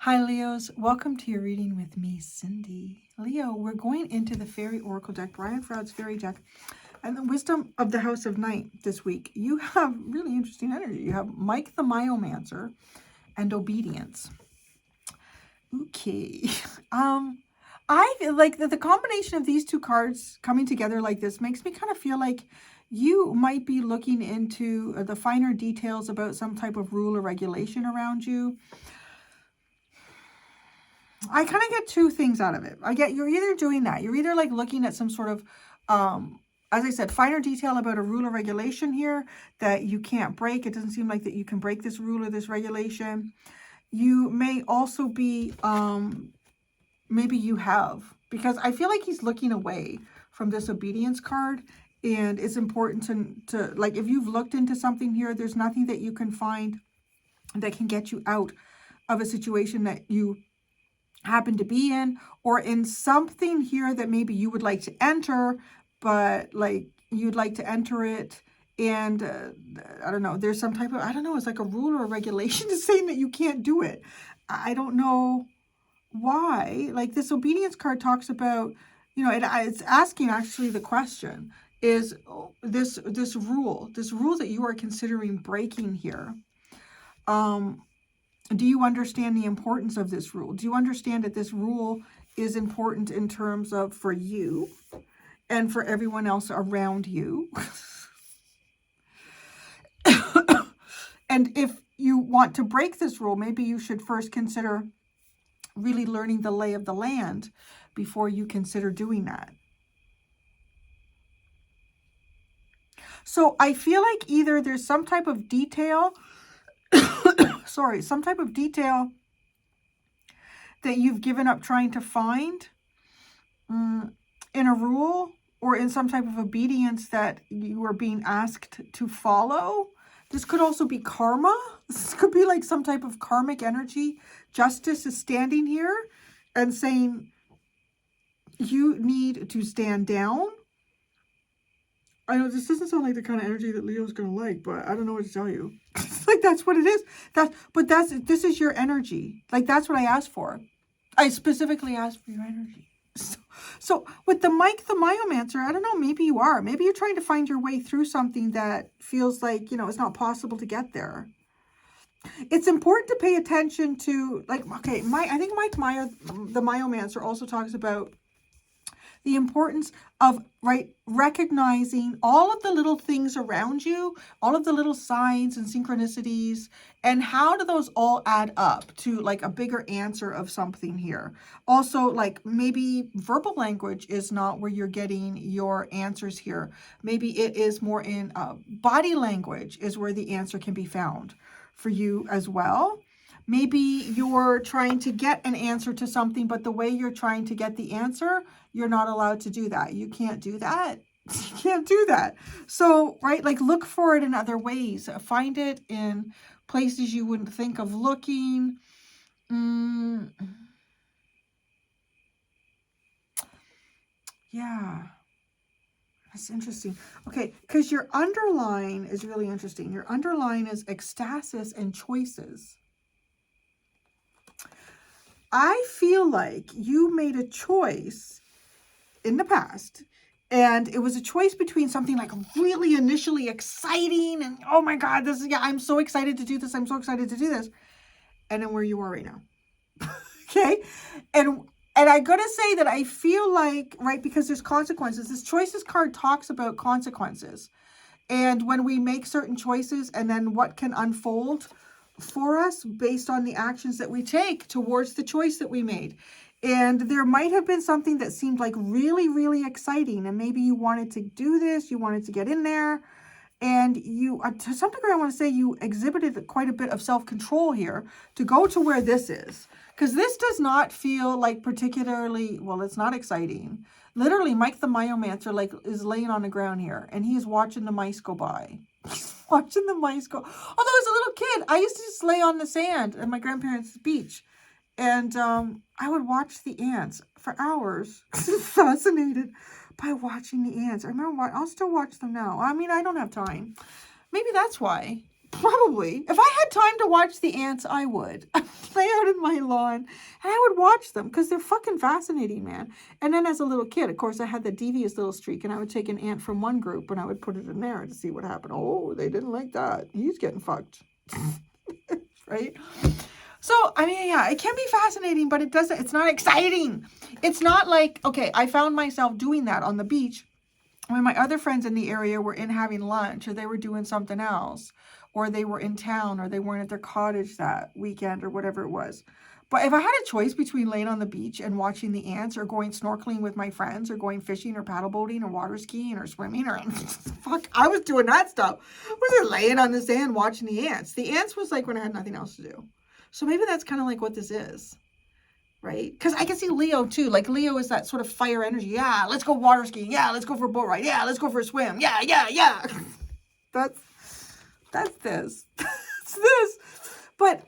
Hi Leos, welcome to your reading with me, Cindy. Leo, we're going into the Fairy Oracle deck, Brian Froud's Fairy deck, and the Wisdom of the House of Night this week. You have really interesting energy. You have Mike the Myomancer and Obedience. Okay. I feel like the combination of these two cards coming together like this makes me kind of feel like you might be looking into the finer details about some type of rule or regulation around you. I kind of get two things out of it. I get you're either doing that. You're either like looking at some sort of, as I said, finer detail about a rule or regulation here that you can't break. It doesn't seem like that you can break this rule or this regulation. You may also be, maybe you have, because I feel like he's looking away from this obedience card. And it's important to like, if you've looked into something here, there's nothing that you can find that can get you out of a situation that you happen to be in, or in something here that maybe you would like to enter, but like you'd like to enter it and I don't know, there's some type of, I don't know, it's like a rule or a regulation is saying that you can't do it. I don't know why. Like this obedience card talks about, you know, it's asking actually the question is this rule that you are considering breaking here, do you understand the importance of this rule? Do you understand that this rule is important in terms of for you and for everyone else around you? And if you want to break this rule, maybe you should first consider really learning the lay of the land before you consider doing that. So I feel like either there's some type of detail some type of detail that you've given up trying to find in a rule or in some type of obedience that you are being asked to follow. This could also be karma. This could be like some type of karmic energy. Justice is standing here and saying you need to stand down. I know this doesn't sound like the kind of energy that Leo's going to like, but I don't know what to tell you. Like, that's what it is. This is your energy. Like, that's what I asked for. I specifically asked for your energy. So with the Mike the Myomancer, I don't know, maybe you are. Maybe you're trying to find your way through something that feels like, you know, it's not possible to get there. It's important to pay attention to, like, okay, I think Mike the Myomancer also talks about the importance of, recognizing all of the little things around you, all of the little signs and synchronicities, and how do those all add up to like a bigger answer of something here. Also, like maybe verbal language is not where you're getting your answers here. Maybe it is more in body language is where the answer can be found for you as well. Maybe you're trying to get an answer to something, but the way you're trying to get the answer, you're not allowed to do that. You can't do that. You can't do that. So, like look for it in other ways. Find it in places you wouldn't think of looking. Yeah. That's interesting. Okay, because your underline is really interesting. Your underline is ecstasis and choices. I feel like you made a choice in the past, and it was a choice between something like really initially exciting and, oh my God, this is, yeah, I'm so excited to do this. I'm so excited to do this. And then where you are right now. Okay. And I got to say that I feel like, because there's consequences. This choices card talks about consequences. And when we make certain choices and then what can unfold for us based on the actions that we take towards the choice that we made. And there might have been something that seemed like really, really exciting. And maybe you wanted to do this, you wanted to get in there. And you, to some degree, I want to say you exhibited quite a bit of self-control here to go to where this is. Because this does not feel like particularly, well, it's not exciting. Literally, Mike the Myomancer is laying on the ground here. And he's watching the mice go by. He's watching the mice go. Although as a little kid, I used to just lay on the sand at my grandparents' beach. And I would watch the ants for hours. Fascinated by watching the ants. I remember, I'll still watch them now. I mean, I don't have time. Maybe that's why. Probably. If I had time to watch the ants, I would. Lay out in on my lawn, and I would watch them because they're fucking fascinating, man. And then as a little kid, of course, I had the devious little streak, and I would take an ant from one group and I would put it in there to see what happened. Oh, they didn't like that. He's getting fucked. Right? So, I mean, yeah, it can be fascinating, but it's not exciting. It's not like, okay, I found myself doing that on the beach when my other friends in the area were in having lunch, or they were doing something else, or they were in town, or they weren't at their cottage that weekend, or whatever it was. But if I had a choice between laying on the beach and watching the ants, or going snorkeling with my friends, or going fishing, or paddle boating, or water skiing, or swimming, or fuck, I was doing that stuff. I wasn't laying on the sand watching the ants. The ants was like when I had nothing else to do. So maybe that's kind of like what this is, right? Because I can see Leo too. Like Leo is that sort of fire energy. Yeah, let's go water skiing. Yeah, let's go for a boat ride. Yeah, let's go for a swim. Yeah. That's this. That's this. But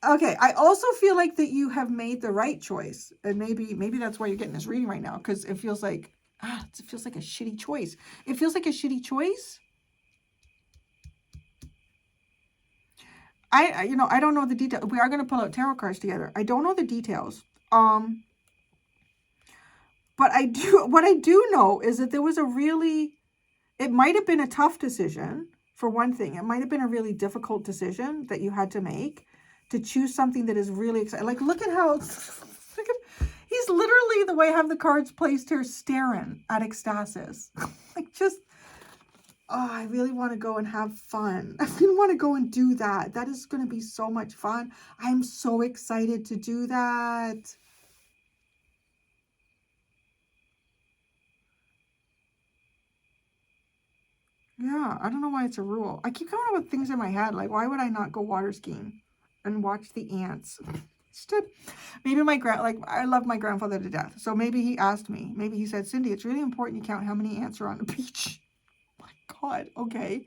okay, I also feel like that you have made the right choice, and maybe that's why you're getting this reading right now, because it feels like a shitty choice. It feels like a shitty choice. I don't know the details. We are going to pull out tarot cards together. I don't know the details. But what I do know is that there was it might have been a tough decision. For one thing, it might have been a really difficult decision that you had to make to choose something that is really exciting. Like, look at how, he's literally, the way I have the cards placed here, staring at ecstasis. Like, just, oh, I really want to go and have fun. I really want to go and do that. That is going to be so much fun. I'm so excited to do that. Yeah, I don't know why it's a rule. I keep coming up with things in my head. Like, why would I not go water skiing and watch the ants? Instead, maybe I love my grandfather to death. So maybe he asked me, maybe he said, Cindy, it's really important you count how many ants are on the beach. My God, okay.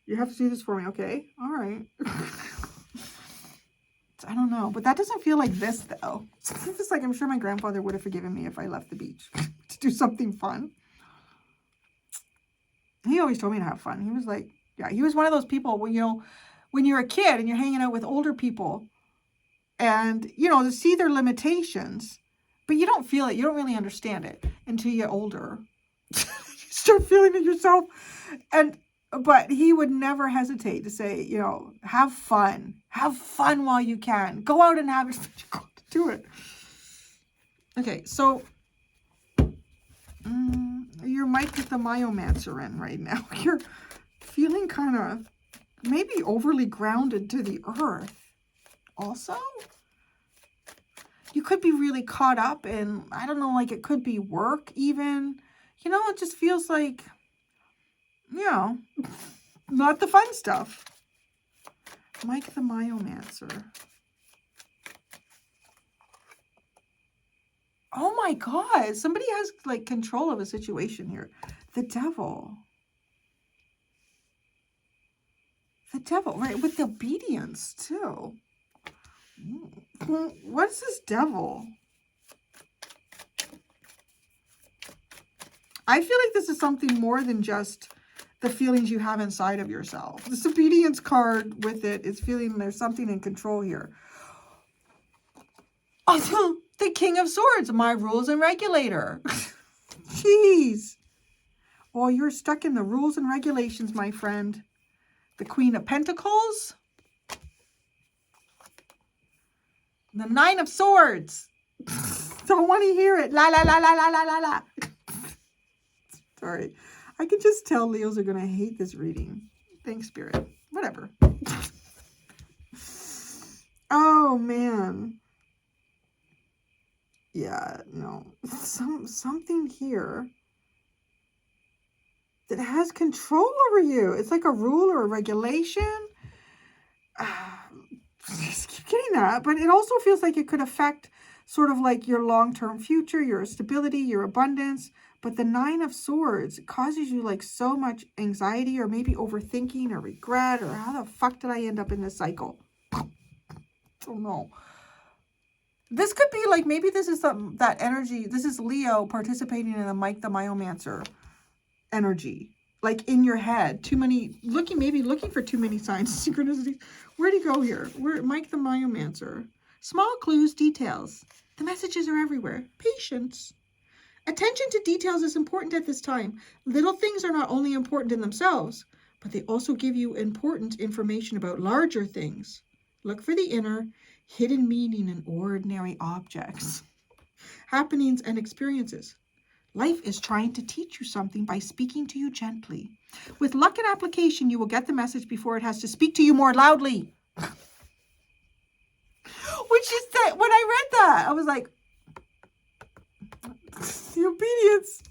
You have to do this for me, okay? All right. I don't know, but that doesn't feel like this, though. It's like, I'm sure my grandfather would have forgiven me if I left the beach to do something fun. He always told me to have fun. He was like, yeah, he was one of those people when you're a kid and you're hanging out with older people and, to see their limitations, but you don't feel it. You don't really understand it until you get older. You start feeling it yourself. But he would never hesitate to say, have fun. Have fun while you can. Go out and have it. Do it. Okay, so your mic with the Myomancer in right now. You're feeling kind of maybe overly grounded to the earth. Also, you could be really caught up in, I don't know, like it could be work even. It just feels like, not the fun stuff. Mike the Myomancer. Oh my God, somebody has like control of a situation here. The devil. The devil, right, with the obedience too. What is this devil? I feel like this is something more than just the feelings you have inside of yourself. This obedience card with it is feeling there's something in control here. Also, the King of Swords, my rules and regulator. Jeez. Oh, you're stuck in the rules and regulations, my friend. The Queen of Pentacles. The Nine of Swords. Don't want to hear it. La, la, la, la, la, la, la, la. Sorry. I can just tell Leos are going to hate this reading. Thanks, Spirit. Whatever. Oh, man. Yeah, no. Something here that has control over you. It's like a rule or a regulation. Just keep getting that. But it also feels like it could affect sort of like your long-term future, your stability, your abundance. But the Nine of Swords causes you like so much anxiety or maybe overthinking or regret or how the fuck did I end up in this cycle? Don't know. This could be like, maybe this is that energy. This is Leo participating in the Mike the Myomancer energy. like in your head, maybe looking for too many signs, synchronicities. Where'd he go here? Mike the Biomancer. Small clues, details. The messages are everywhere. Patience. Attention to details is important at this time. Little things are not only important in themselves, but they also give you important information about larger things. Look for the inner, hidden meaning in ordinary objects, happenings, and experiences. Life is trying to teach you something by speaking to you gently. With luck and application, you will get the message before it has to speak to you more loudly. Which is that, when I read that, I was like, the obedience.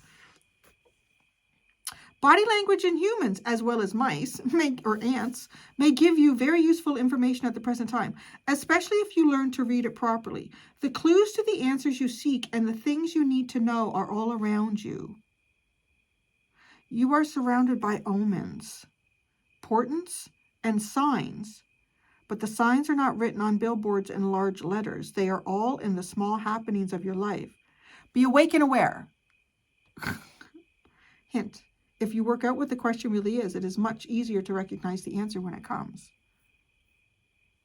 Body language in humans, as well as mice or ants, may give you very useful information at the present time, especially if you learn to read it properly. The clues to the answers you seek and the things you need to know are all around you. You are surrounded by omens, portents, and signs, but the signs are not written on billboards in large letters. They are all in the small happenings of your life. Be awake and aware. Hint. If you work out what the question really is, it is much easier to recognize the answer when it comes.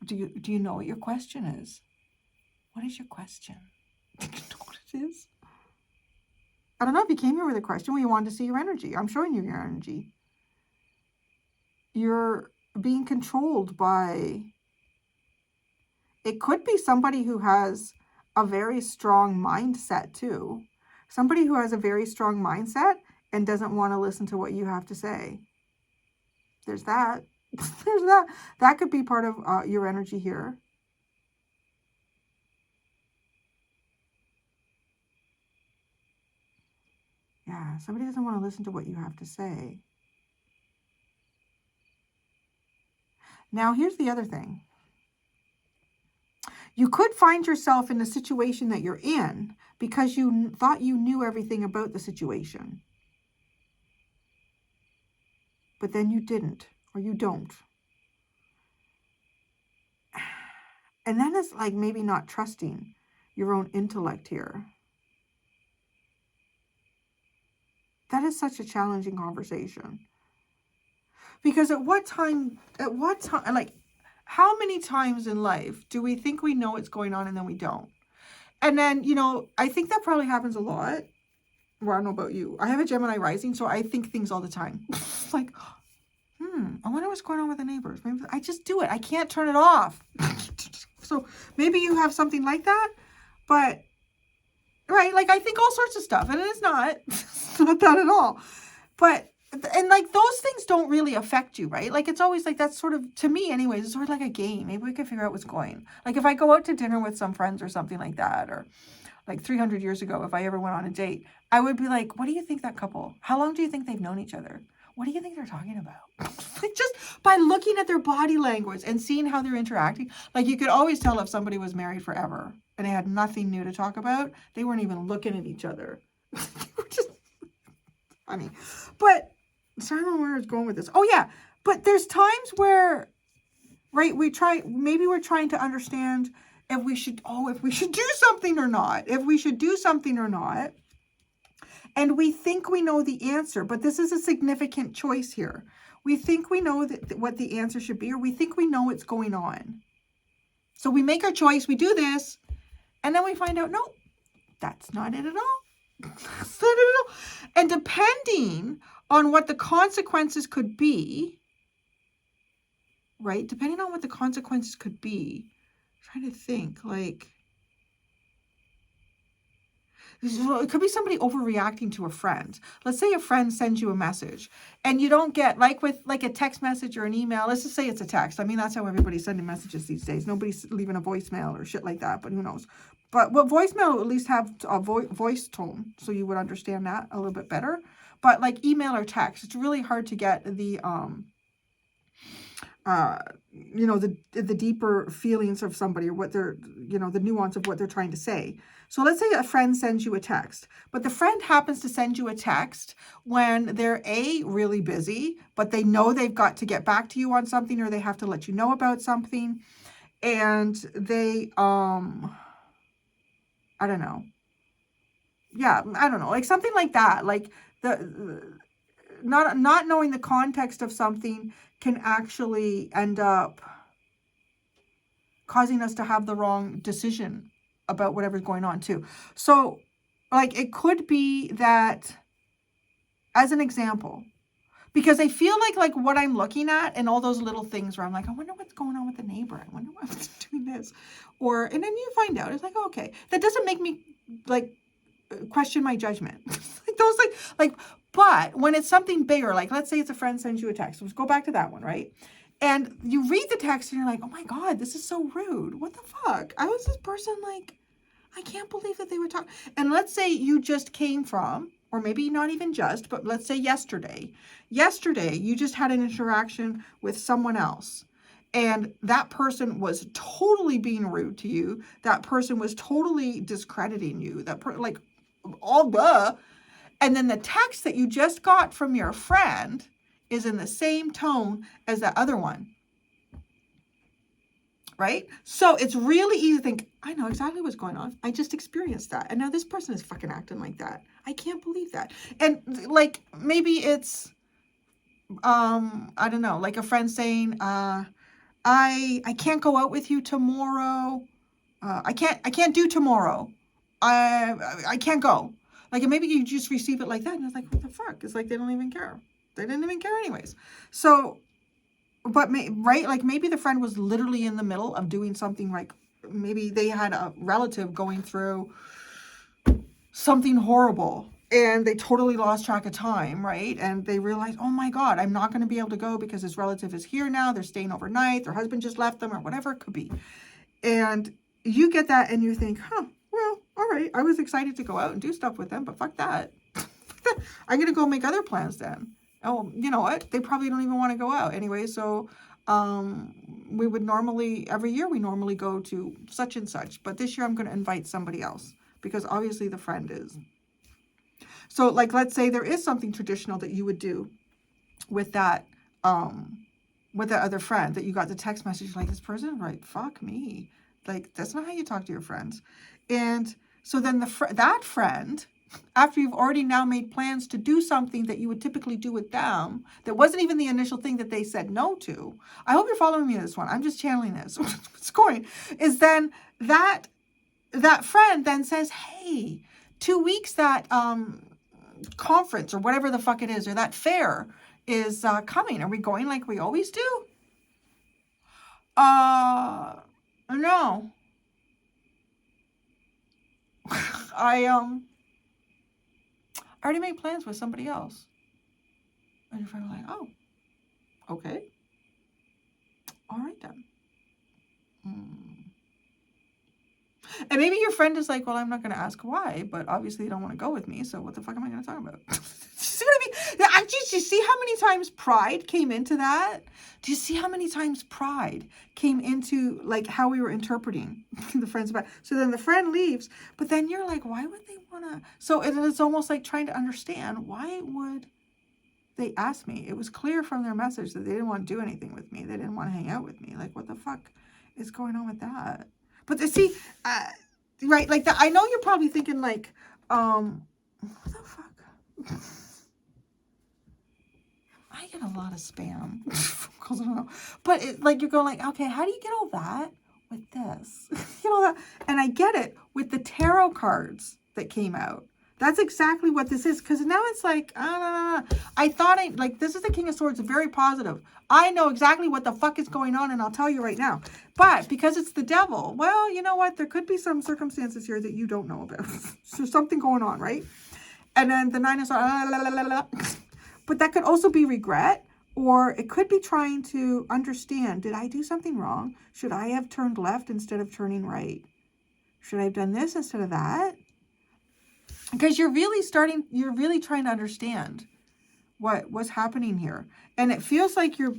Do you know what your question is? What is your question? Do you know what it is? I don't know if you came here with a question where you wanted to see your energy. I'm showing you your energy. You're being controlled by... It could be somebody who has a very strong mindset too. Somebody who has a very strong mindset and doesn't want to listen to what you have to say. There's that. There's that. That could be part of your energy here. Yeah, somebody doesn't want to listen to what you have to say. Now, here's the other thing. You could find yourself in the situation that you're in because you thought you knew everything about the situation. But then you didn't, or you don't. And then it's like maybe not trusting your own intellect here. That is such a challenging conversation. Because at what time, like, how many times in life do we think we know what's going on and then we don't? And then, I think that probably happens a lot. Well, I don't know about you. I have a Gemini rising, so I think things all the time. Like, I wonder what's going on with the neighbors. Maybe I just do it. I can't turn it off. So maybe you have something like that. But, right, like I think all sorts of stuff. And it's not. It's not that at all. But, and like those things don't really affect you, right? Like it's always like that's sort of, to me anyways, it's sort of like a game. Maybe we can figure out what's going. Like if I go out to dinner with some friends or something like that, or like 300 years ago, if I ever went on a date, I would be like, what do you think that couple, how long do you think they've known each other? What do you think they're talking about? Like just by looking at their body language and seeing how they're interacting, like you could always tell if somebody was married forever and they had nothing new to talk about. They weren't even looking at each other. They were just funny. But so I don't know where I was going with this. Oh yeah, but there's times where, right, maybe we're trying to understand if we should do something or not. If we should do something or not. And we think we know the answer, but this is a significant choice here. We think we know what the answer should be, or we think we know what's going on. So we make our choice, we do this, and then we find out, no, that's not it at all. That's not it at all. And depending on what the consequences could be, right? Depending on what the consequences could be, I'm trying to think, like, it could be somebody overreacting to a friend. Let's say a friend sends you a message and you don't get, like with like a text message or an email. Let's just say it's a text. I mean, that's how everybody's sending messages these days. Nobody's leaving a voicemail or shit like that, but who knows? But voicemail will at least have a voice tone, so you would understand that a little bit better. But like email or text, it's really hard to get the the deeper feelings of somebody, or what they're, the nuance of what they're trying to say. So let's say a friend sends you a text, but the friend happens to send you a text when they're really busy, but they know they've got to get back to you on something, or they have to let you know about something. And they, I don't know. Yeah, I don't know. Like something like that. Like not knowing the context of something can actually end up causing us to have the wrong decision about whatever's going on too. So, like, it could be that, as an example, because I feel like what I'm looking at and all those little things where I'm like, I wonder what's going on with the neighbor. I wonder why it's doing this. And then you find out, it's like, oh, okay, that doesn't make me like question my judgment. But when it's something bigger, like let's say it's a friend sends you a text. Let's go back to that one, right? And you read the text and you're like, oh my God, this is so rude. What the fuck? I was this person like, I can't believe that they were talking. And let's say you just came from, or maybe not even just, but let's say yesterday. Yesterday, you just had an interaction with someone else. And that person was totally being rude to you. That person was totally discrediting you. All the. And then the text that you just got from your friend is in the same tone as that other one. Right? So it's really easy to think, I know exactly what's going on. I just experienced that. And now this person is fucking acting like that. I can't believe that. And like, maybe it's, I don't know, like a friend saying, I can't go out with you tomorrow. I can't do tomorrow. I can't go. Like, maybe you just receive it like that. And it's like, what the fuck? It's like, they don't even care. They didn't even care anyways. So, but right, like maybe the friend was literally in the middle of doing something, like maybe they had a relative going through something horrible and they totally lost track of time, right? And they realized, oh my God, I'm not going to be able to go because this relative is here now. They're staying overnight. Their husband just left them or whatever it could be. And you get that and you think, well, all right, I was excited to go out and do stuff with them, but fuck that. I'm going to go make other plans then. Oh, you know what? They probably don't even want to go out anyway. So we would normally, every year we normally go to such and such. But this year I'm going to invite somebody else because obviously the friend is. So like, let's say there is something traditional that you would do with that other friend that you got the text message like, this person, right? Fuck me. Like, that's not how you talk to your friends. And so then that friend, after you've already now made plans to do something that you would typically do with them, that wasn't even the initial thing that they said no to. I hope you're following me in this one. I'm just channeling this. What's going is then that friend then says, hey, 2 weeks that conference or whatever the fuck it is, or that fair is coming. Are we going like we always do? No. I already made plans with somebody else. And your friend was like, oh, okay. All right then. And maybe your friend is like, well, I'm not going to ask why, but obviously you don't want to go with me, so what the fuck am I going to talk about? See what I mean? Do you see how many times pride came into that? Do you see how many times pride came into like how we were interpreting the friend's about? So then the friend leaves, but then you're like, why would they want to? So it's almost like trying to understand, why would they ask me? It was clear from their message that they didn't want to do anything with me. They didn't want to hang out with me. Like, what the fuck is going on with that? But see, right, like that. I know you're probably thinking like, what the fuck? I get a lot of spam. I don't know. But like you're going like, okay, how do you get all that with this? You know that, and I get it with the tarot cards that came out. That's exactly what this is. Because now it's like, I thought this is the King of Swords, very positive. I know exactly what the fuck is going on, and I'll tell you right now. But because it's the devil, well, you know what? There could be some circumstances here that you don't know about. So something going on, right? And then the Nine of Swords, but that could also be regret, or it could be trying to understand, did I do something wrong? Should I have turned left instead of turning right? Should I have done this instead of that? Because you're really trying to understand what's happening here. And it feels like you're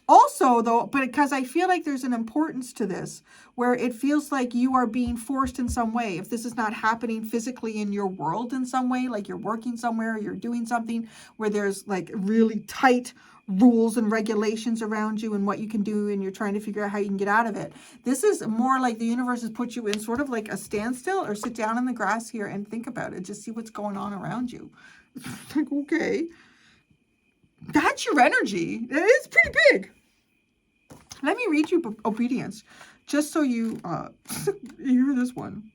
also, though, but because I feel like there's an importance to this where it feels like you are being forced in some way. If this is not happening physically in your world in some way, like you're working somewhere, you're doing something where there's like really tight rules and regulations around you and what you can do, and you're trying to figure out how you can get out of it. This is more like the universe has put you in sort of like a standstill, or sit down in the grass here and think about it. Just see what's going on around you. Like, okay. That's your energy. It is pretty big. Let me read you obedience, just so you hear this one.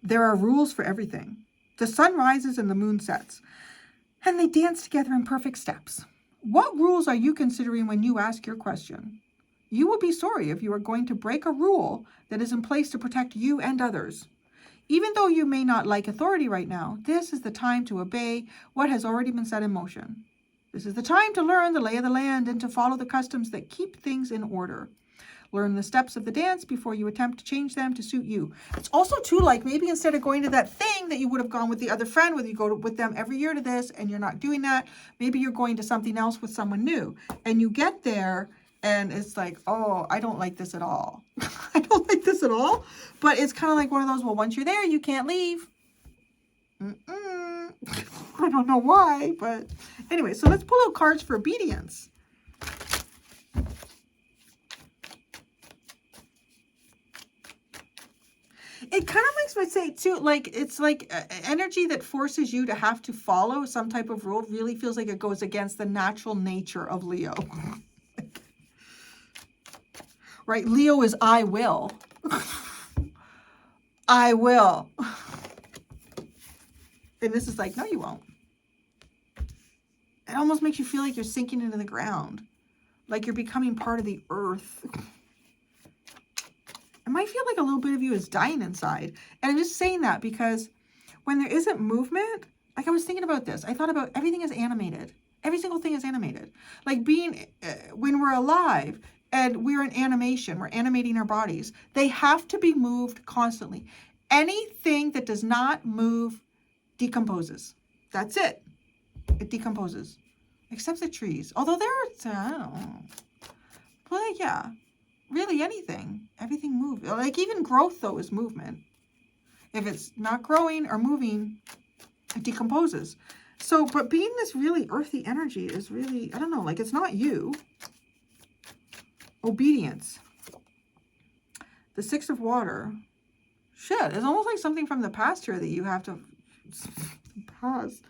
There are rules for everything. The sun rises and the moon sets, and they dance together in perfect steps. What rules are you considering when you ask your question? You will be sorry if you are going to break a rule that is in place to protect you and others. Even though you may not like authority right now, this is the time to obey what has already been set in motion. This is the time to learn the lay of the land and to follow the customs that keep things in order. Learn the steps of the dance before you attempt to change them to suit you. It's also too, like, maybe instead of going to that thing that you would have gone with the other friend, whether you go with them every year to this and you're not doing that, maybe you're going to something else with someone new. And you get there and it's like, oh, I don't like this at all. I don't like this at all. But it's kind of like one of those, well, once you're there, you can't leave. I don't know why, but anyway, so let's pull out cards for obedience. It kind of makes me say too, like, it's like energy that forces you to have to follow some type of rule really feels like it goes against the natural nature of Leo. Right? Leo is I will. I will. And this is like, no, you won't. It almost makes you feel like you're sinking into the ground. Like you're becoming part of the earth. It might feel like a little bit of you is dying inside. And I'm just saying that because when there isn't movement, like I was thinking about this. I thought about everything is animated. Every single thing is animated. Like being, when we're alive and we're in animation, we're animating our bodies. They have to be moved constantly. Anything that does not move decomposes. That's it. It decomposes. Except the trees. Although there are, I don't know. But yeah, really anything. Everything moves. Like even growth though is movement. If it's not growing or moving, it decomposes. So, but being this really earthy energy is really, I don't know, like it's not you. Obedience. The Six of Water. Shit, it's almost like something from the past here that you have to pause.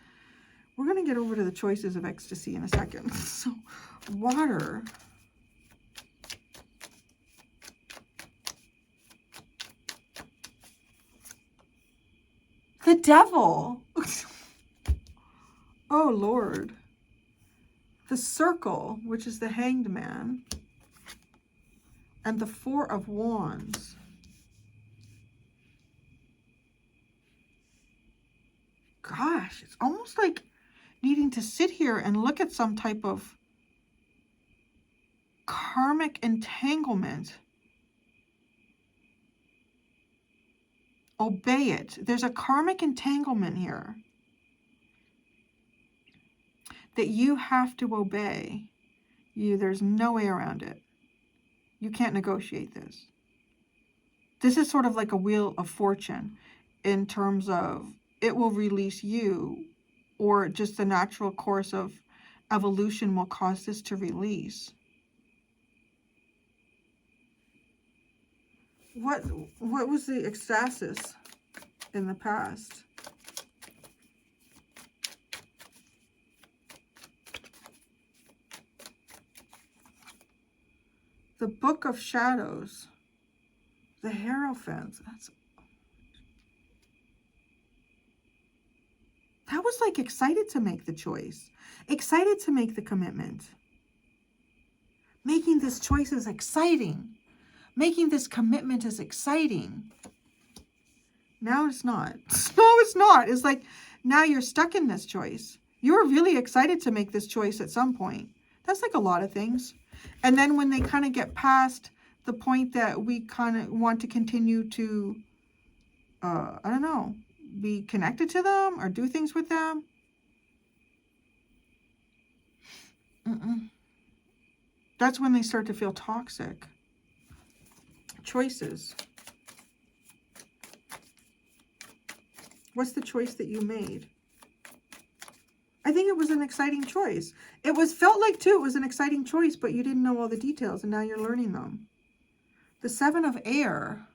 We're going to get over to the choices of ecstasy in a second. So, water. The Devil. Oh, Lord. The Circle, which is the Hanged Man. And the Four of Wands. Gosh, it's almost like needing to sit here and look at some type of karmic entanglement. Obey it. There's a karmic entanglement here that you have to obey. There's no way around it. You can't negotiate this. This is sort of like a wheel of fortune in terms of it will release you, or just the natural course of evolution will cause this to release. What was the ecstasis in the past? The Book of Shadows. The Hierophant. That was like excited to make the choice. Excited to make the commitment. Making this choice is exciting. Making this commitment is exciting. Now it's not. No, it's not. It's like now you're stuck in this choice. You were really excited to make this choice at some point. That's like a lot of things. And then when they kind of get past the point that we kind of want to continue to, I don't know, be connected to them or do things with them. That's when they start to feel toxic. Choices. What's the choice that you made? I think it was an exciting choice. It felt like too, it was an exciting choice, but you didn't know all the details and now you're learning them. The Seven of Air.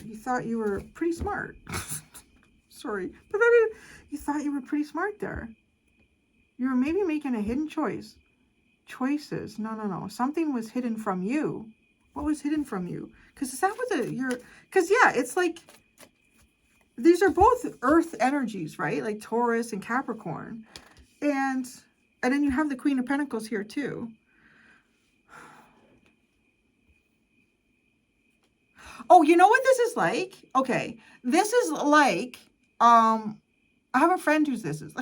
You thought you were pretty smart. sorry. But you thought you were pretty smart there. You were maybe making a hidden choice. Choices. No. Something was hidden from you. What was hidden from you? Because is that what because yeah, it's like, these are both earth energies, right? Like Taurus and Capricorn. And then you have the Queen of Pentacles here too. Oh, you know what this is like? Okay. This is like, I have a friend who's this is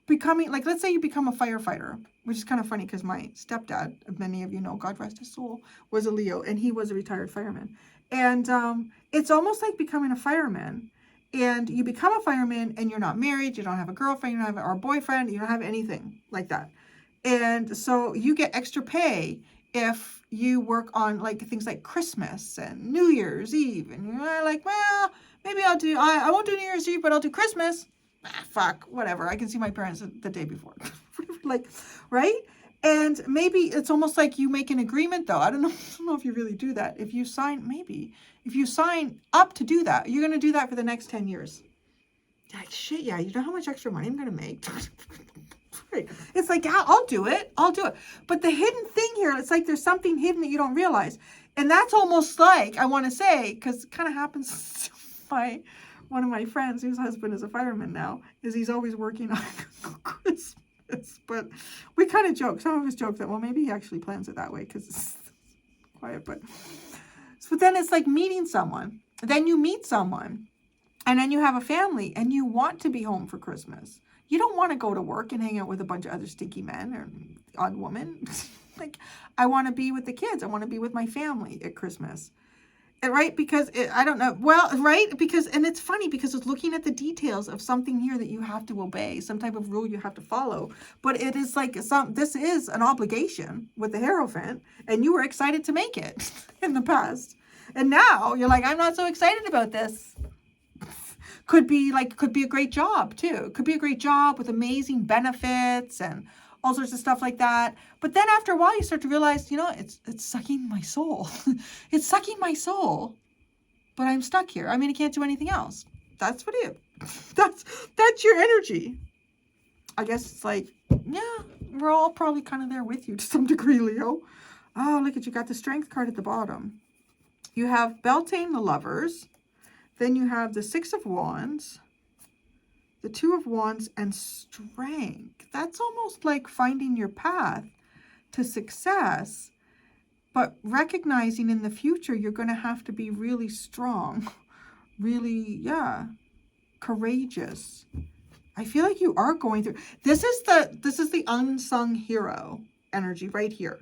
becoming, like, let's say you become a firefighter, which is kind of funny because my stepdad, many of you know, God rest his soul, was a Leo, and he was a retired fireman. And it's almost like becoming a fireman. And you become a fireman and you're not married, you don't have a girlfriend, you don't have a boyfriend, you don't have anything like that. And so you get extra pay if you work on like things like Christmas and New Year's Eve. And you're like, well, maybe I won't do New Year's Eve, but I'll do Christmas. Fuck, whatever. I can see my parents the day before. Like, right? And maybe it's almost like you make an agreement though. I don't know if you really do that. If you sign up to do that, you're going to do that for the next 10 years. Like, shit, yeah, you know how much extra money I'm going to make? Right. It's like, yeah, I'll do it. But the hidden thing here, it's like there's something hidden that you don't realize. And that's almost like, I want to say, because it kind of happens to one of my friends whose husband is a fireman now, is he's always working on Christmas. But we kind of joke. Some of us joke that, well, maybe he actually plans it that way because it's quiet. But then it's like meeting someone. Then you meet someone. And then you have a family. And you want to be home for Christmas. You don't want to go to work and hang out with a bunch of other stinky men or odd women. Like, I want to be with the kids. I want to be with my family at Christmas. Right? Because I don't know. Well, right? Because, and it's funny because it's looking at the details of something here that you have to obey, some type of rule you have to follow. But it is like this is an obligation with the Hierophant, and you were excited to make it in the past. And now you're like, I'm not so excited about this. Could be a great job too. Could be a great job with amazing benefits and all sorts of stuff like that. But then after a while, you start to realize, you know, it's sucking my soul. It's sucking my soul. But I'm stuck here. I mean, I can't do anything else. That's what it is. That's your energy. I guess it's like, yeah, we're all probably kind of there with you to some degree, Leo. Oh, look at you. Got the Strength card at the bottom. You have Beltane, the Lovers. Then you have the Six of Wands, the Two of Wands, and Strength. That's almost like finding your path to success, but recognizing in the future you're going to have to be really strong, really, yeah, courageous. I feel like you are going through. This is the unsung hero energy right here.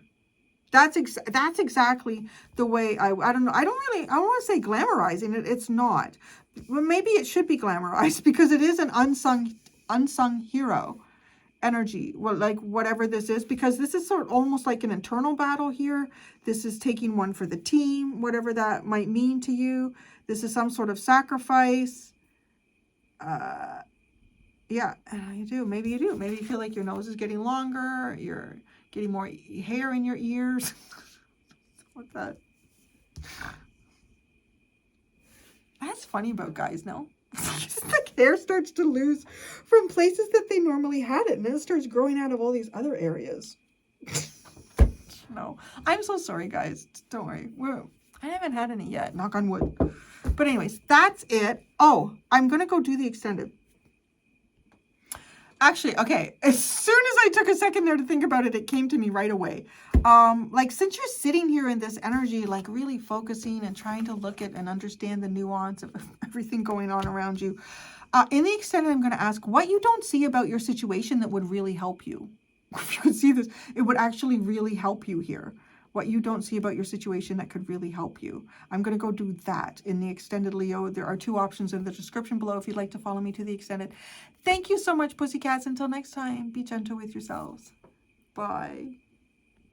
That's exactly the way I don't know. I don't want to say glamorizing it. It's not. Well, maybe it should be glamorized because it is an unsung hero energy. Well, like whatever this is, because this is sort of almost like an internal battle here. This is taking one for the team, whatever that might mean to you. This is some sort of sacrifice. Yeah, you do. Maybe you do. Maybe you feel like your nose is getting longer. You're getting more hair in your ears. What's that? That's funny about guys, no? The hair starts to lose from places that they normally had it, and then it starts growing out of all these other areas. No, I'm so sorry, guys. Don't worry. I haven't had any yet. Knock on wood. But anyways, that's it. Oh, I'm going to go do the extended. Actually, okay, as soon as I took a second there to think about it, it came to me right away. Like, since you're sitting here in this energy, like really focusing and trying to look at and understand the nuance of everything going on around you, in the extended, I'm going to ask what you don't see about your situation that would really help you. If you could see this, it would actually really help you here. What you don't see about your situation that could really help you. I'm going to go do that in the extended, Leo. There are 2 options in the description below if you'd like to follow me to the extended. Thank you so much, pussycats. Until next time, be gentle with yourselves. Bye.